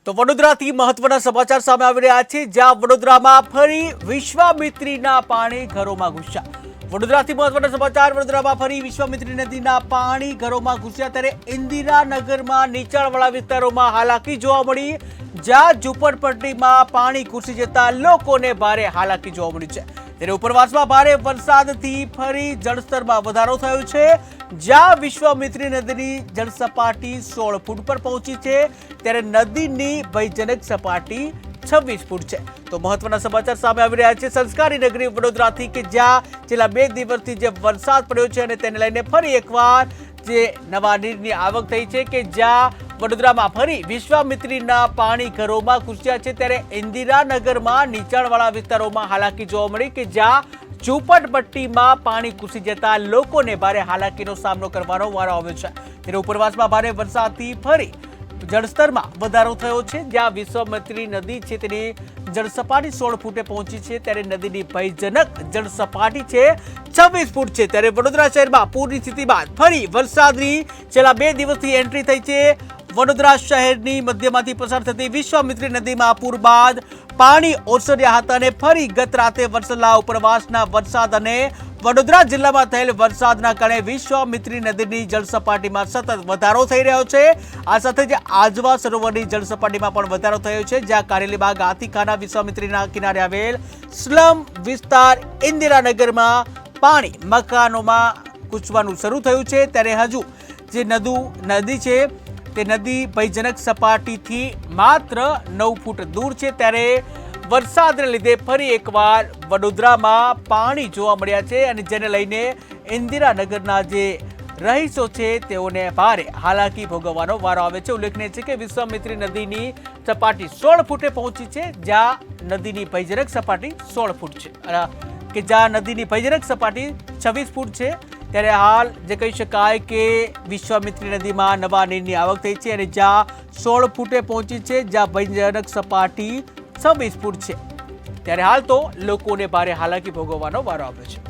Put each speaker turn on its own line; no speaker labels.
તો વડોદરાથી મહત્વના સમાચાર સામે આવી રહ્યા છે, જ્યાં વડોદરામાં ફરી વિશ્વામિત્રીના પાણી ઘરોમાં ઘૂસ્યા। વડોદરાથી મહત્વના સમાચાર, વડોદરામાં ફરી વિશ્વામિત્રી નદીના પાણી ઘરોમાં ઘૂસ્યા। ત્યારે ઇન્દિરાનગરમાં નીચાણવાળા વિસ્તારોમાં હાલાકી જોવા મળી, જ્યાં ઝૂંપડપટ્ટીમાં પાણી ઘૂસી જતા લોકોને ભારે હાલાકી જોવા મળી છે। ત્યારે ઉપરવાસમાં ભારે વરસાદથી ફરી જળસ્તરમાં વધારો થયો છે, જ્યાં વિશ્વામિત્રી નદીની જળસપાટી 16 ફૂટ પર પહોંચી છે, ત્યારે નદીની ભયજનક સપાટી 26 ફૂટ છે। તો મહત્વના સમાચાર સામે આવી રહ્યા છે સંસ્કારી નગરી વડોદરાથી, કે જ્યાં છેલ્લા 2 દિવસથી જે વરસાદ પડ્યો છે અને તેને લઈને ફરી એકવાર જે નવા નીરની આવક થઈ છે, કે જ્યાં વડોદરામાં ફરી વિશ્વામિત્રીના પાણી ઘરોમાં ઘૂસ્યા છે। ત્યારે ઇન્દિરાનગરમાં નીચાણવાળા વિસ્તારોમાં હાલાકી જોવા મળી, કે જ્યાં ઝૂંપડપટ્ટીમાં પાણી ઘૂસી જતા લોકોને ભારે હાલાકીનો સામનો કરવાનો વારો આવ્યો છે। ત્યારે ઉપરવાસમાં ભારે વરસાદથી ફરી જળસ્તરમાં વધારો થયો છે, જ્યાં વિશ્વામિત્રી નદી છે તેની જળસપાટી 16 ફૂટે પહોંચી છે, ત્યારે નદીની ભયજનક જળસપાટી છે 26 ફૂટ છે। ત્યારે વડોદરા શહેરમાં પૂરની સ્થિતિ બાદ ફરી વરસાદની છેલ્લા 2 દિવસથી એન્ટ્રી થઈ છે। વડોદરા શહેરની મધ્યમાંથી પસાર થતી વિશ્વામિત્રી નદીમાં પૂર બાદ પાણી ઓસર્યા હતા અને ફરી ગત રાતે વરસેલા ઉપરવાસના વરસાદ અને વડોદરા જિલ્લામાં થયેલ વરસાદના કારણે વિશ્વામિત્રી નદીની જળસપાટીમાં સતત વધારો થઈ રહ્યો છે। આ સાથે જ આજવા સરોવરની જળસપાટીમાં પણ વધારો થયો છે, જ્યાં કારેલીબાગ હાથીખાના વિશ્વામિત્રીના કિનારે આવેલ સ્લમ વિસ્તાર ઇન્દિરાનગરમાં પાણી મકાનોમાં ઘૂસવાનું શરૂ થયું છે। ત્યારે હજુ જે નદી છે તે નદી ભયજનક સપાટીથી માત્ર 9 ફૂટ દૂર છે। ત્યારે વરસાદને લીધે ફરી એકવાર વડોદરામાં પાણી જોવા મળ્યા છે, અને જેને લઈને ઇન્દિરાનગરના જે રહીશો છે તેઓને ભારે હાલાકી ભોગવવાનો વારો આવે છે। ઉલ્લેખનીય છે કે વિશ્વામિત્રી નદીની સપાટી 16 ફૂટે પહોંચી છે, જ્યાં નદીની ભયજનક સપાટી 16 ફૂટ છે, કે જ્યાં નદીની ભયજનક સપાટી 26 ફૂટ છે। ત્યારે હાલ જે કહી શકાય કે વિશ્વામિત્રી નદીમાં નવા નીરની આવક થઈ છે, અને જ્યાં 16 ફૂટે પહોંચી છે, જ્યાં ભયજનક સપાટી 26 ફૂટ છે। ત્યારે હાલ તો લોકોને ભારે હાલાકી ભોગવવાનો વારો આવ્યો છે।